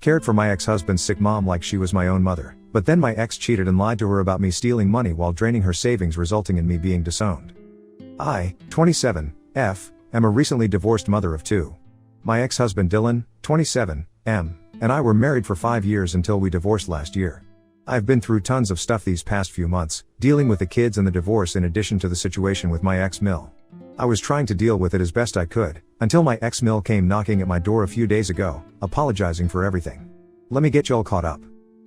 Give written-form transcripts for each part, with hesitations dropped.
Cared for my ex-husband's sick mom like she was my own mother, but then my ex cheated and lied to her about me stealing money while draining her savings, resulting in me being disowned. I, 27, am a recently divorced mother of 2. My ex-husband Dylan, 27, and I were married for 5 years until we divorced last year. I've been through tons of stuff these past few months, dealing with the kids and the divorce in addition to the situation with my ex-Mill. I was trying to deal with it as best I could, until my ex-Mill came knocking at my door a few days ago, apologizing for everything. Let me get y'all caught up.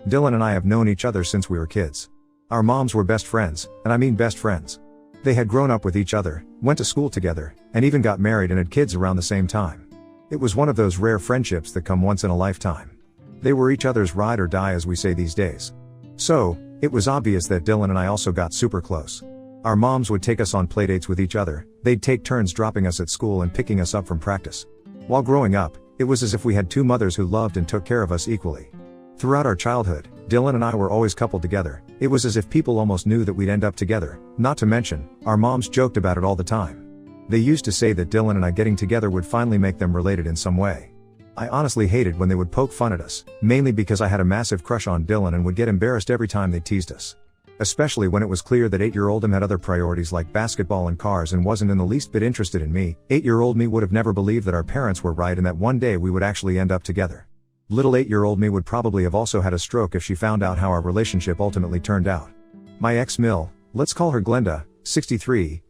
Dylan and I have known each other since we were kids. Our moms were best friends, and I mean best friends. They had grown up with each other, went to school together, and even got married and had kids around the same time. It was one of those rare friendships that come once in a lifetime. They were each other's ride or die, as we say these days. So, it was obvious that Dylan and I also got super close. Our moms would take us on playdates with each other, they'd take turns dropping us at school and picking us up from practice. While growing up, it was as if we had 2 mothers who loved and took care of us equally. Throughout our childhood, Dylan and I were always coupled together. It was as if people almost knew that we'd end up together, not to mention, our moms joked about it all the time. They used to say that Dylan and I getting together would finally make them related in some way. I honestly hated when they would poke fun at us, mainly because I had a massive crush on Dylan and would get embarrassed every time they teased us. Especially when it was clear that 8-year-old him had other priorities like basketball and cars and wasn't in the least bit interested in me. 8-year-old me would have never believed that our parents were right and that one day we would actually end up together. Little 8-year-old me would probably have also had a stroke if she found out how our relationship ultimately turned out. My ex-Mill, let's call her Glenda, 63,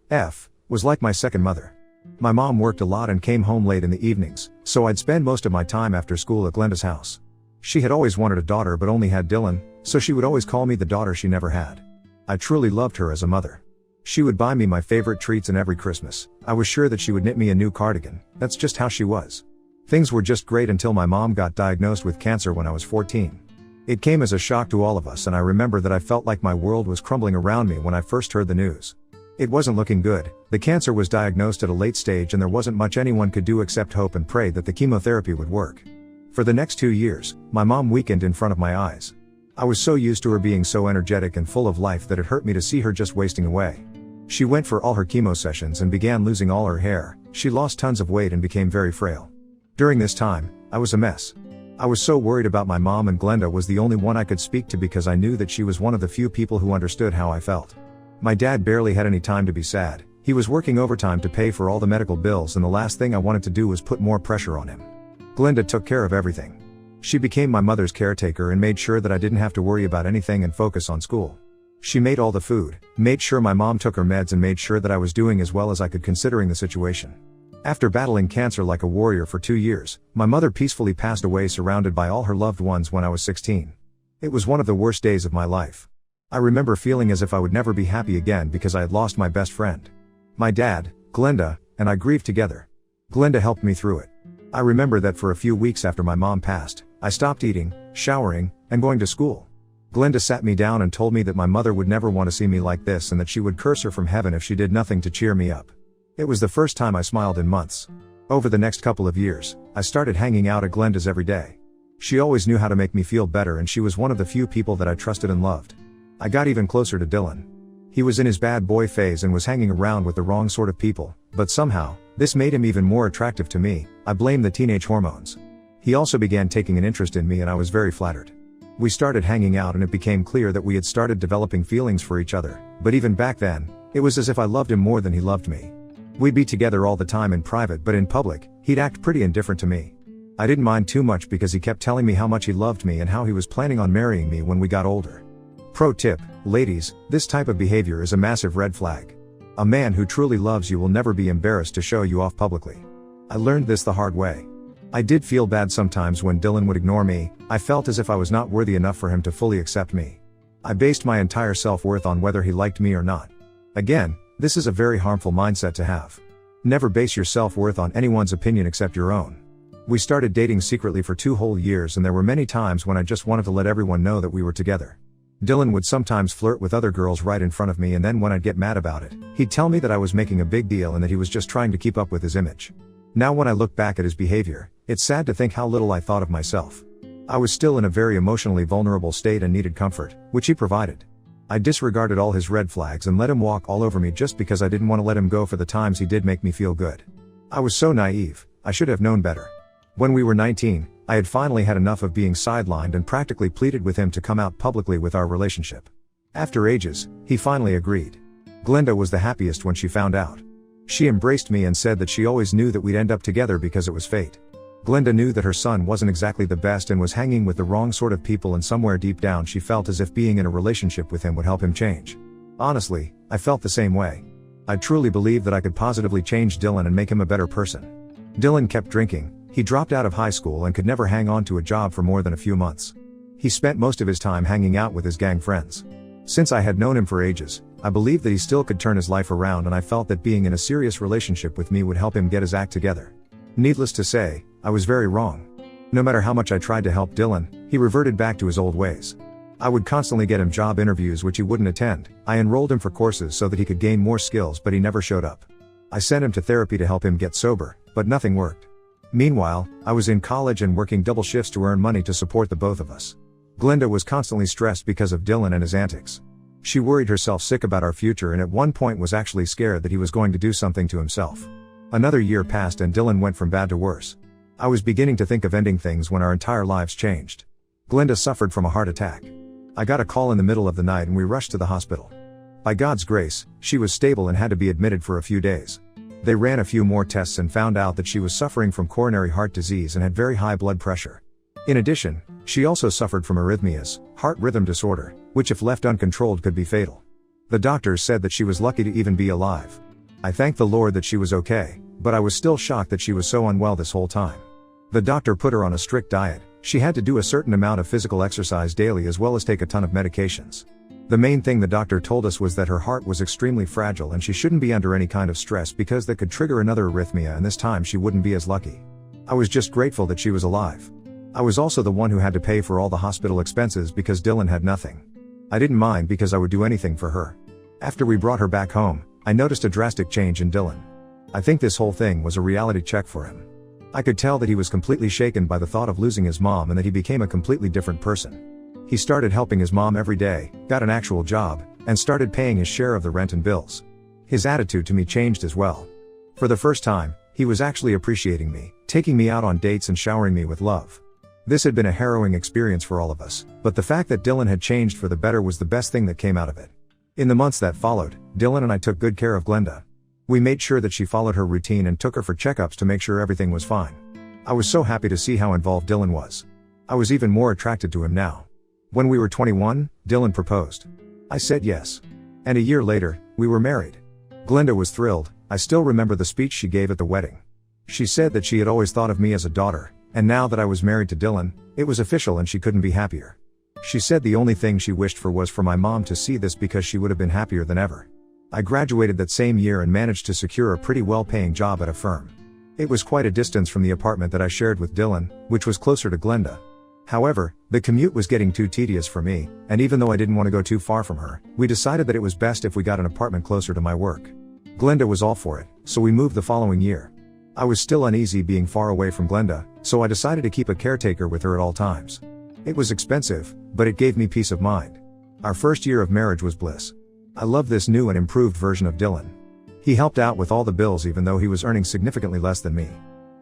was like my second mother. My mom worked a lot and came home late in the evenings, so I'd spend most of my time after school at Glenda's house. She had always wanted a daughter but only had Dylan, so she would always call me the daughter she never had. I truly loved her as a mother. She would buy me my favorite treats, and every Christmas, I was sure that she would knit me a new cardigan. That's just how she was. Things were just great until my mom got diagnosed with cancer when I was 14. It came as a shock to all of us, and I remember that I felt like my world was crumbling around me when I first heard the news. It wasn't looking good. The cancer was diagnosed at a late stage and there wasn't much anyone could do except hope and pray that the chemotherapy would work. For the next 2 years, my mom weakened in front of my eyes. I was so used to her being so energetic and full of life that it hurt me to see her just wasting away. She went for all her chemo sessions and began losing all her hair. She lost tons of weight and became very frail. During this time, I was a mess. I was so worried about my mom, and Glenda was the only one I could speak to because I knew that she was one of the few people who understood how I felt. My dad barely had any time to be sad. He was working overtime to pay for all the medical bills, and the last thing I wanted to do was put more pressure on him. Glenda took care of everything. She became my mother's caretaker and made sure that I didn't have to worry about anything and focus on school. She made all the food, made sure my mom took her meds, and made sure that I was doing as well as I could considering the situation. After battling cancer like a warrior for 2 years, my mother peacefully passed away surrounded by all her loved ones when I was 16. It was one of the worst days of my life. I remember feeling as if I would never be happy again because I had lost my best friend. My dad, Glenda, and I grieved together. Glenda helped me through it. I remember that for a few weeks after my mom passed, I stopped eating, showering, and going to school. Glenda sat me down and told me that my mother would never want to see me like this and that she would curse her from heaven if she did nothing to cheer me up. It was the first time I smiled in months. Over the next couple of years, I started hanging out at Glenda's every day. She always knew how to make me feel better, and she was one of the few people that I trusted and loved. I got even closer to Dylan. He was in his bad boy phase and was hanging around with the wrong sort of people, but somehow, this made him even more attractive to me. I blame the teenage hormones. He also began taking an interest in me, and I was very flattered. We started hanging out and it became clear that we had started developing feelings for each other, but even back then, it was as if I loved him more than he loved me. We'd be together all the time in private, but in public, he'd act pretty indifferent to me. I didn't mind too much because he kept telling me how much he loved me and how he was planning on marrying me when we got older. Pro tip, ladies, this type of behavior is a massive red flag. A man who truly loves you will never be embarrassed to show you off publicly. I learned this the hard way. I did feel bad sometimes when Dylan would ignore me. I felt as if I was not worthy enough for him to fully accept me. I based my entire self-worth on whether he liked me or not. Again, this is a very harmful mindset to have. Never base your self-worth on anyone's opinion except your own. We started dating secretly for 2 whole years, and there were many times when I just wanted to let everyone know that we were together. Dylan would sometimes flirt with other girls right in front of me, and then when I'd get mad about it, he'd tell me that I was making a big deal and that he was just trying to keep up with his image. Now when I look back at his behavior, it's sad to think how little I thought of myself. I was still in a very emotionally vulnerable state and needed comfort, which he provided. I disregarded all his red flags and let him walk all over me just because I didn't want to let him go for the times he did make me feel good. I was so naive. I should have known better. When we were 19, I had finally had enough of being sidelined and practically pleaded with him to come out publicly with our relationship. After ages, he finally agreed. Glenda was the happiest when she found out. She embraced me and said that she always knew that we'd end up together because it was fate. Glenda knew that her son wasn't exactly the best and was hanging with the wrong sort of people, and somewhere deep down she felt as if being in a relationship with him would help him change. Honestly, I felt the same way. I truly believed that I could positively change Dylan and make him a better person. Dylan kept drinking, he dropped out of high school and could never hang on to a job for more than a few months. He spent most of his time hanging out with his gang friends. Since I had known him for ages, I believed that he still could turn his life around, and I felt that being in a serious relationship with me would help him get his act together. Needless to say, I was very wrong. No matter how much I tried to help Dylan, he reverted back to his old ways. I would constantly get him job interviews which he wouldn't attend. I enrolled him for courses so that he could gain more skills, but he never showed up. I sent him to therapy to help him get sober, but nothing worked. Meanwhile, I was in college and working double shifts to earn money to support the both of us. Glenda was constantly stressed because of Dylan and his antics. She worried herself sick about our future and at one point was actually scared that he was going to do something to himself. Another year passed and Dylan went from bad to worse. I was beginning to think of ending things when our entire lives changed. Glenda suffered from a heart attack. I got a call in the middle of the night and we rushed to the hospital. By God's grace, she was stable and had to be admitted for a few days. They ran a few more tests and found out that she was suffering from coronary heart disease and had very high blood pressure. In addition, she also suffered from arrhythmias, heart rhythm disorder, which if left uncontrolled could be fatal. The doctors said that she was lucky to even be alive. I thanked the Lord that she was okay, but I was still shocked that she was so unwell this whole time. The doctor put her on a strict diet. She had to do a certain amount of physical exercise daily as well as take a ton of medications. The main thing the doctor told us was that her heart was extremely fragile and she shouldn't be under any kind of stress because that could trigger another arrhythmia, and this time she wouldn't be as lucky. I was just grateful that she was alive. I was also the one who had to pay for all the hospital expenses because Dylan had nothing. I didn't mind because I would do anything for her. After we brought her back home, I noticed a drastic change in Dylan. I think this whole thing was a reality check for him. I could tell that he was completely shaken by the thought of losing his mom and that he became a completely different person. He started helping his mom every day, got an actual job, and started paying his share of the rent and bills. His attitude to me changed as well. For the first time, he was actually appreciating me, taking me out on dates and showering me with love. This had been a harrowing experience for all of us, but the fact that Dylan had changed for the better was the best thing that came out of it. In the months that followed, Dylan and I took good care of Glenda. We made sure that she followed her routine and took her for checkups to make sure everything was fine. I was so happy to see how involved Dylan was. I was even more attracted to him now. When we were 21, Dylan proposed. I said yes. And a year later, we were married. Glenda was thrilled. I still remember the speech she gave at the wedding. She said that she had always thought of me as a daughter, and now that I was married to Dylan, it was official and she couldn't be happier. She said the only thing she wished for was for my mom to see this because she would have been happier than ever. I graduated that same year and managed to secure a pretty well-paying job at a firm. It was quite a distance from the apartment that I shared with Dylan, which was closer to Glenda. However, the commute was getting too tedious for me, and even though I didn't want to go too far from her, we decided that it was best if we got an apartment closer to my work. Glenda was all for it, so we moved the following year. I was still uneasy being far away from Glenda, so I decided to keep a caretaker with her at all times. It was expensive, but it gave me peace of mind. Our first year of marriage was bliss. I loved this new and improved version of Dylan. He helped out with all the bills even though he was earning significantly less than me.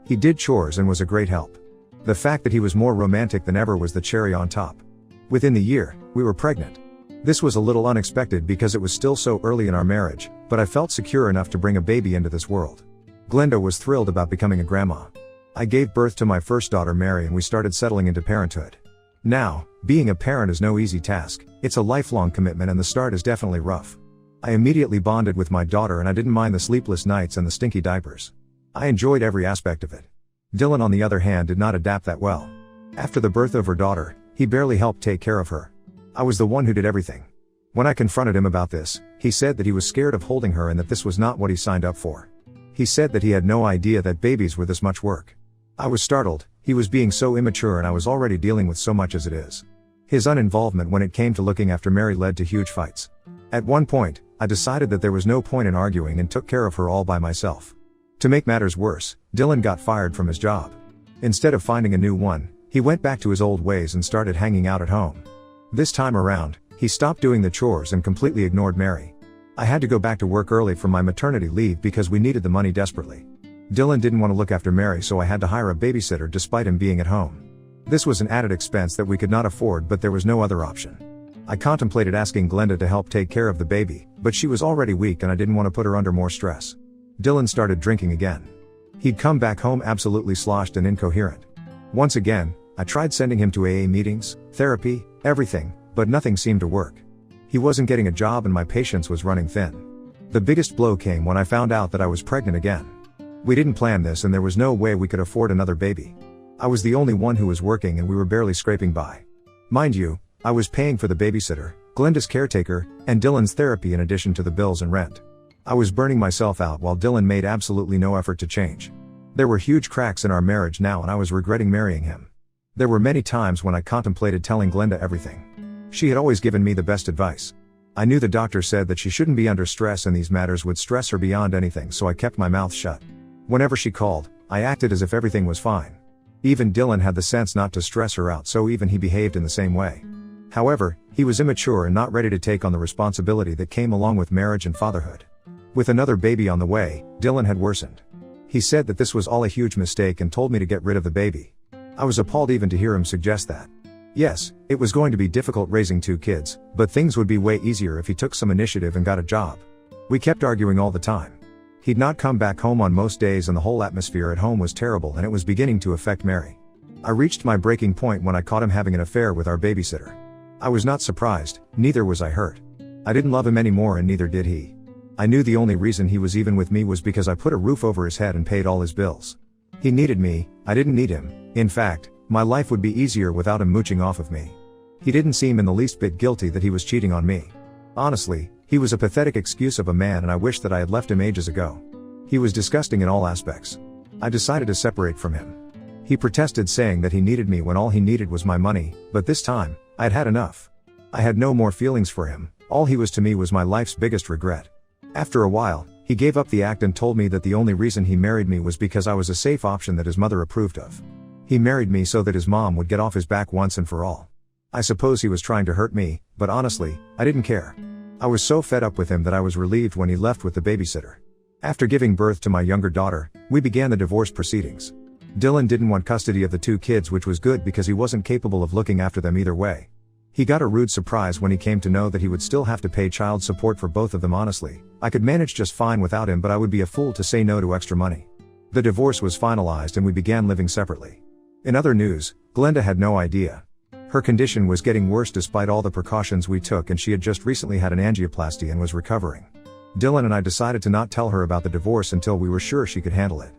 He did chores and was a great help. The fact that he was more romantic than ever was the cherry on top. Within the year, we were pregnant. This was a little unexpected because it was still so early in our marriage, but I felt secure enough to bring a baby into this world. Glenda was thrilled about becoming a grandma. I gave birth to my first daughter Mary and we started settling into parenthood. Now, being a parent is no easy task. It's a lifelong commitment and the start is definitely rough. I immediately bonded with my daughter and I didn't mind the sleepless nights and the stinky diapers. I enjoyed every aspect of it. Dylan on the other hand did not adapt that well. After the birth of her daughter, he barely helped take care of her. I was the one who did everything. When I confronted him about this, he said that he was scared of holding her and that this was not what he signed up for. He said that he had no idea that babies were this much work. I was startled. He was being so immature and I was already dealing with so much as it is. His uninvolvement when it came to looking after Mary led to huge fights. At one point, I decided that there was no point in arguing and took care of her all by myself. To make matters worse, Dylan got fired from his job. Instead of finding a new one, he went back to his old ways and started hanging out at home. This time around, he stopped doing the chores and completely ignored Mary. I had to go back to work early from my maternity leave because we needed the money desperately. Dylan didn't want to look after Mary, so I had to hire a babysitter despite him being at home. This was an added expense that we could not afford, but there was no other option. I contemplated asking Glenda to help take care of the baby, but she was already weak and I didn't want to put her under more stress. Dylan started drinking again. He'd come back home absolutely sloshed and incoherent. Once again, I tried sending him to AA meetings, therapy, everything, but nothing seemed to work. He wasn't getting a job and my patience was running thin. The biggest blow came when I found out that I was pregnant again. We didn't plan this and there was no way we could afford another baby. I was the only one who was working and we were barely scraping by. Mind you, I was paying for the babysitter, Glenda's caretaker, and Dylan's therapy in addition to the bills and rent. I was burning myself out while Dylan made absolutely no effort to change. There were huge cracks in our marriage now and I was regretting marrying him. There were many times when I contemplated telling Glenda everything. She had always given me the best advice. I knew the doctor said that she shouldn't be under stress and these matters would stress her beyond anything, so I kept my mouth shut. Whenever she called, I acted as if everything was fine. Even Dylan had the sense not to stress her out, so even he behaved in the same way. However, he was immature and not ready to take on the responsibility that came along with marriage and fatherhood. With another baby on the way, Dylan had worsened. He said that this was all a huge mistake and told me to get rid of the baby. I was appalled even to hear him suggest that. Yes, it was going to be difficult raising 2 kids, but things would be way easier if he took some initiative and got a job. We kept arguing all the time. He'd not come back home on most days and the whole atmosphere at home was terrible and it was beginning to affect Mary. I reached my breaking point when I caught him having an affair with our babysitter. I was not surprised, neither was I hurt. I didn't love him anymore and neither did he. I knew the only reason he was even with me was because I put a roof over his head and paid all his bills. He needed me, I didn't need him. In fact, my life would be easier without him mooching off of me. He didn't seem in the least bit guilty that he was cheating on me. Honestly, he was a pathetic excuse of a man and I wish that I had left him ages ago. He was disgusting in all aspects. I decided to separate from him. He protested saying that he needed me when all he needed was my money, but this time, I'd had enough. I had no more feelings for him, all he was to me was my life's biggest regret. After a while, he gave up the act and told me that the only reason he married me was because I was a safe option that his mother approved of. He married me so that his mom would get off his back once and for all. I suppose he was trying to hurt me, but honestly, I didn't care. I was so fed up with him that I was relieved when he left with the babysitter. After giving birth to my younger daughter, we began the divorce proceedings. Dylan didn't want custody of the 2 kids, which was good because he wasn't capable of looking after them either way. He got a rude surprise when he came to know that he would still have to pay child support for both of them. Honestly, I could manage just fine without him, but I would be a fool to say no to extra money. The divorce was finalized and we began living separately. In other news, Glenda had no idea. Her condition was getting worse despite all the precautions we took, and she had just recently had an angioplasty and was recovering. Dylan and I decided to not tell her about the divorce until we were sure she could handle it.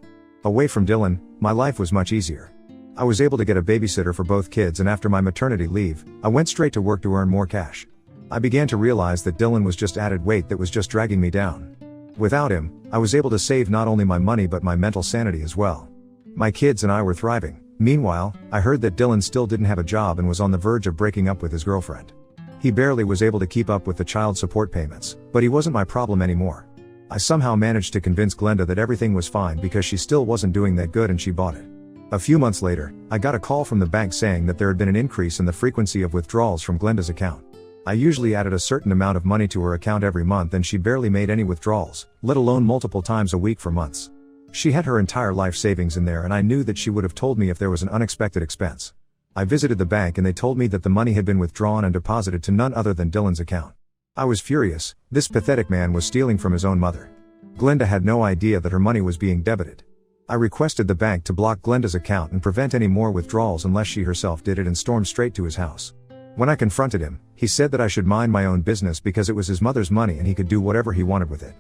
Away from Dylan, my life was much easier. I was able to get a babysitter for both kids, and after my maternity leave, I went straight to work to earn more cash. I began to realize that Dylan was just added weight that was just dragging me down. Without him, I was able to save not only my money but my mental sanity as well. My kids and I were thriving. Meanwhile, I heard that Dylan still didn't have a job and was on the verge of breaking up with his girlfriend. He barely was able to keep up with the child support payments, but he wasn't my problem anymore. I somehow managed to convince Glenda that everything was fine because she still wasn't doing that good and she bought it. A few months later, I got a call from the bank saying that there had been an increase in the frequency of withdrawals from Glenda's account. I usually added a certain amount of money to her account every month and she barely made any withdrawals, let alone multiple times a week for months. She had her entire life savings in there and I knew that she would have told me if there was an unexpected expense. I visited the bank and they told me that the money had been withdrawn and deposited to none other than Dylan's account. I was furious. This pathetic man was stealing from his own mother. Glenda had no idea that her money was being debited. I requested the bank to block Glenda's account and prevent any more withdrawals unless she herself did it, and stormed straight to his house. When I confronted him, he said that I should mind my own business because it was his mother's money and he could do whatever he wanted with it.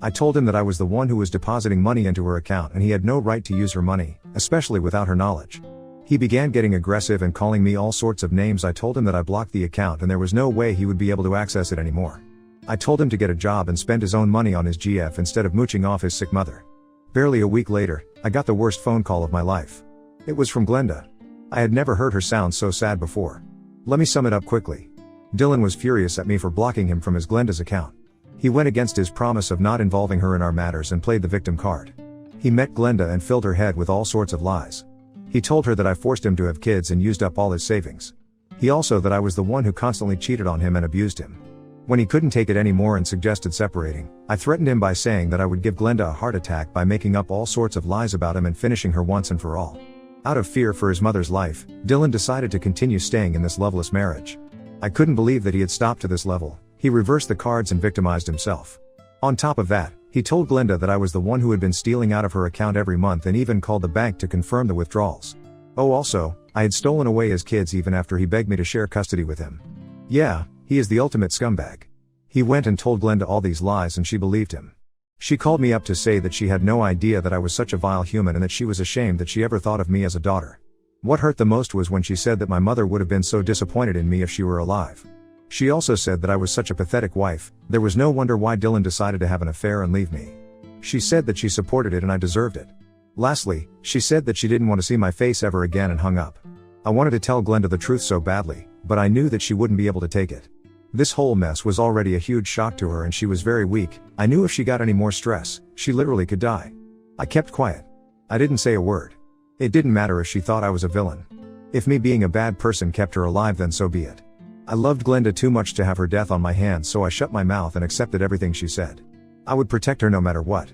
I told him that I was the one who was depositing money into her account and he had no right to use her money, especially without her knowledge. He began getting aggressive and calling me all sorts of names. I told him that I blocked the account and there was no way he would be able to access it anymore. I told him to get a job and spend his own money on his GF instead of mooching off his sick mother. Barely a week later, I got the worst phone call of my life. It was from Glenda. I had never heard her sound so sad before. Let me sum it up quickly. Dylan was furious at me for blocking him from his Glenda's account. He went against his promise of not involving her in our matters and played the victim card. He met Glenda and filled her head with all sorts of lies. He told her that I forced him to have kids and used up all his savings. He also that I was the one who constantly cheated on him and abused him. When he couldn't take it anymore and suggested separating, I threatened him by saying that I would give Glenda a heart attack by making up all sorts of lies about him and finishing her once and for all. Out of fear for his mother's life, Dylan decided to continue staying in this loveless marriage. I couldn't believe that he had stopped to this level. He reversed the cards and victimized himself. On top of that, he told Glenda that I was the one who had been stealing out of her account every month and even called the bank to confirm the withdrawals. Oh, also, I had stolen away his kids even after he begged me to share custody with him. Yeah, he is the ultimate scumbag. He went and told Glenda all these lies and she believed him. She called me up to say that she had no idea that I was such a vile human and that she was ashamed that she ever thought of me as a daughter. What hurt the most was when she said that my mother would have been so disappointed in me if she were alive. She also said that I was such a pathetic wife. There was no wonder why Dylan decided to have an affair and leave me. She said that she supported it and I deserved it. Lastly, she said that she didn't want to see my face ever again and hung up. I wanted to tell Glenda the truth so badly, but I knew that she wouldn't be able to take it. This whole mess was already a huge shock to her and she was very weak. I knew if she got any more stress, she literally could die. I kept quiet. I didn't say a word. It didn't matter if she thought I was a villain. If me being a bad person kept her alive, then so be it. I loved Glenda too much to have her death on my hands, so I shut my mouth and accepted everything she said. I would protect her no matter what.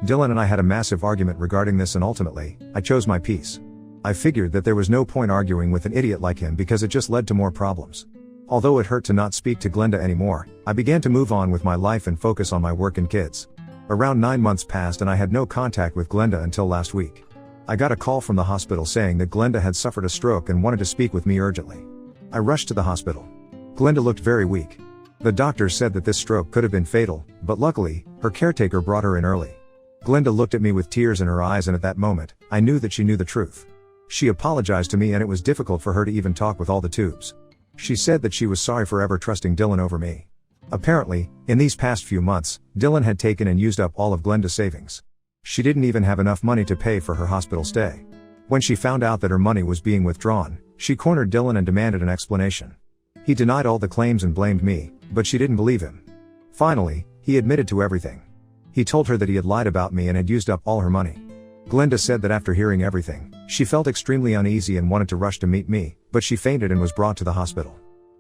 Dylan and I had a massive argument regarding this and ultimately, I chose my peace. I figured that there was no point arguing with an idiot like him because it just led to more problems. Although it hurt to not speak to Glenda anymore, I began to move on with my life and focus on my work and kids. Around 9 months passed and I had no contact with Glenda until last week. I got a call from the hospital saying that Glenda had suffered a stroke and wanted to speak with me urgently. I rushed to the hospital. Glenda looked very weak. The doctor said that this stroke could have been fatal, but luckily, her caretaker brought her in early. Glenda looked at me with tears in her eyes and at that moment, I knew that she knew the truth. She apologized to me and it was difficult for her to even talk with all the tubes. She said that she was sorry for ever trusting Dylan over me. Apparently, in these past few months, Dylan had taken and used up all of Glenda's savings. She didn't even have enough money to pay for her hospital stay. When she found out that her money was being withdrawn, she cornered Dylan and demanded an explanation. He denied all the claims and blamed me, but she didn't believe him. Finally, he admitted to everything. He told her that he had lied about me and had used up all her money. Glenda said that after hearing everything, she felt extremely uneasy and wanted to rush to meet me, but she fainted and was brought to the hospital.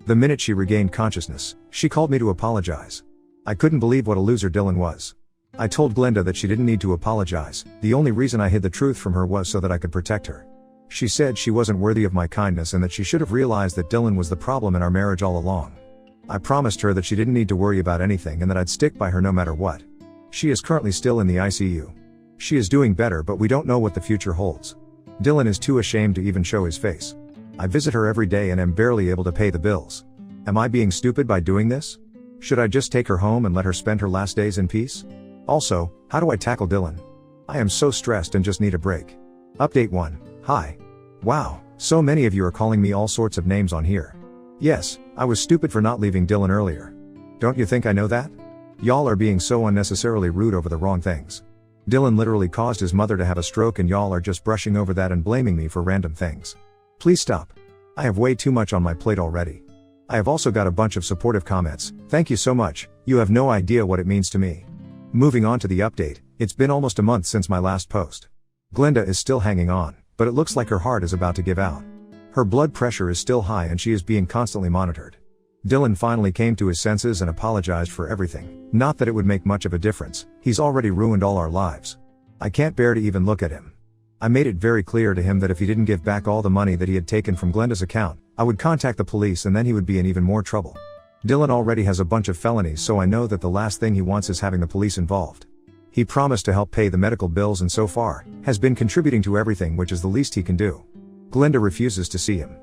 The minute she regained consciousness, she called me to apologize. I couldn't believe what a loser Dylan was. I told Glenda that she didn't need to apologize. The only reason I hid the truth from her was so that I could protect her. She said she wasn't worthy of my kindness and that she should have realized that Dylan was the problem in our marriage all along. I promised her that she didn't need to worry about anything and that I'd stick by her no matter what. She is currently still in the ICU. She is doing better, but we don't know what the future holds. Dylan is too ashamed to even show his face. I visit her every day and am barely able to pay the bills. Am I being stupid by doing this? Should I just take her home and let her spend her last days in peace? Also, how do I tackle Dylan? I am so stressed and just need a break. Update 1. Hi. Wow, so many of you are calling me all sorts of names on here. Yes, I was stupid for not leaving Dylan earlier. Don't you think I know that? Y'all are being so unnecessarily rude over the wrong things. Dylan literally caused his mother to have a stroke and y'all are just brushing over that and blaming me for random things. Please stop. I have way too much on my plate already. I have also got a bunch of supportive comments. Thank you so much, you have no idea what it means to me. Moving on to the update, it's been almost a month since my last post. Glenda is still hanging on, but it looks like her heart is about to give out. Her blood pressure is still high and she is being constantly monitored. Dylan finally came to his senses and apologized for everything. Not that it would make much of a difference, he's already ruined all our lives. I can't bear to even look at him. I made it very clear to him that if he didn't give back all the money that he had taken from Glenda's account, I would contact the police and then he would be in even more trouble. Dylan already has a bunch of felonies, so I know that the last thing he wants is having the police involved. He promised to help pay the medical bills and so far, has been contributing to everything, which is the least he can do. Glenda refuses to see him.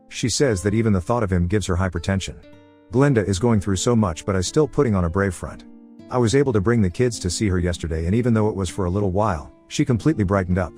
She says that even the thought of him gives her hypertension. Glenda is going through so much but is still putting on a brave front. I was able to bring the kids to see her yesterday and even though it was for a little while, she completely brightened up.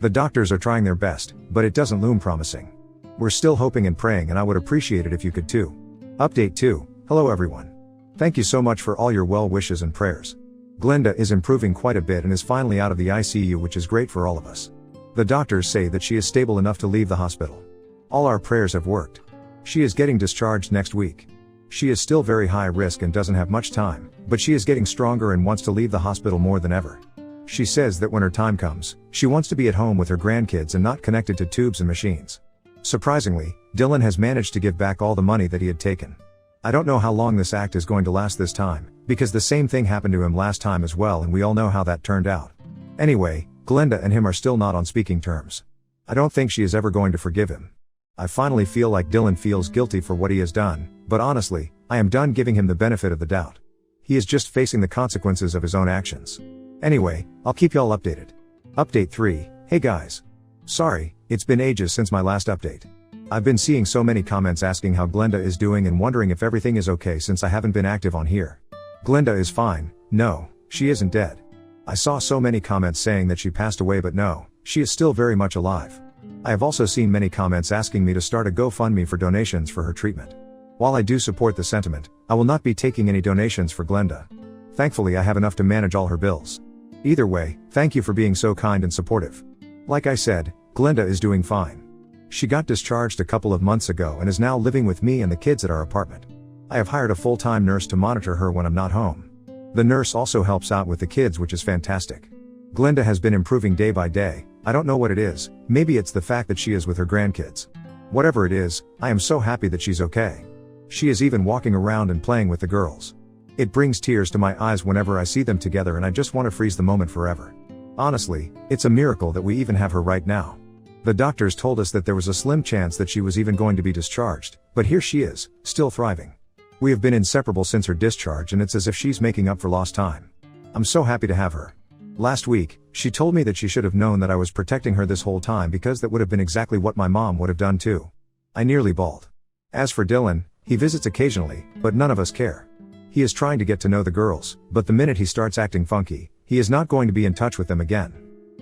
The doctors are trying their best, but it doesn't loom promising. We're still hoping and praying and I would appreciate it if you could too. Update 2. Hello everyone. Thank you so much for all your well wishes and prayers. Glenda is improving quite a bit and is finally out of the ICU, which is great for all of us. The doctors say that she is stable enough to leave the hospital. All our prayers have worked. She is getting discharged next week. She is still very high risk and doesn't have much time, but she is getting stronger and wants to leave the hospital more than ever. She says that when her time comes, she wants to be at home with her grandkids and not connected to tubes and machines. Surprisingly, Dylan has managed to give back all the money that he had taken. I don't know how long this act is going to last this time, because the same thing happened to him last time as well and we all know how that turned out. Anyway, Glenda and him are still not on speaking terms. I don't think she is ever going to forgive him. I finally feel like Dylan feels guilty for what he has done, but honestly, I am done giving him the benefit of the doubt. He is just facing the consequences of his own actions. Anyway, I'll keep y'all updated. Update 3, hey guys. Sorry, it's been ages since my last update. I've been seeing so many comments asking how Glenda is doing and wondering if everything is okay since I haven't been active on here. Glenda is fine, no, she isn't dead. I saw so many comments saying that she passed away, but no, she is still very much alive. I have also seen many comments asking me to start a GoFundMe for donations for her treatment. While I do support the sentiment, I will not be taking any donations for Glenda. Thankfully I have enough to manage all her bills. Either way, thank you for being so kind and supportive. Like I said, Glenda is doing fine. She got discharged a couple of months ago and is now living with me and the kids at our apartment. I have hired a full-time nurse to monitor her when I'm not home. The nurse also helps out with the kids, which is fantastic. Glenda has been improving day by day. I don't know what it is, maybe it's the fact that she is with her grandkids. Whatever it is, I am so happy that she's okay. She is even walking around and playing with the girls. It brings tears to my eyes whenever I see them together and I just want to freeze the moment forever. Honestly, it's a miracle that we even have her right now. The doctors told us that there was a slim chance that she was even going to be discharged, but here she is, still thriving. We have been inseparable since her discharge and it's as if she's making up for lost time. I'm so happy to have her. Last week, she told me that she should have known that I was protecting her this whole time because that would have been exactly what my mom would have done too. I nearly bawled. As for Dylan, he visits occasionally, but none of us care. He is trying to get to know the girls, but the minute he starts acting funky, he is not going to be in touch with them again.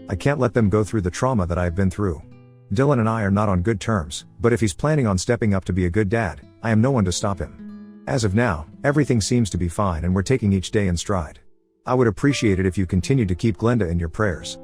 I can't let them go through the trauma that I have been through. Dylan and I are not on good terms, but if he's planning on stepping up to be a good dad, I am no one to stop him. As of now, everything seems to be fine and we're taking each day in stride. I would appreciate it if you continued to keep Glenda in your prayers.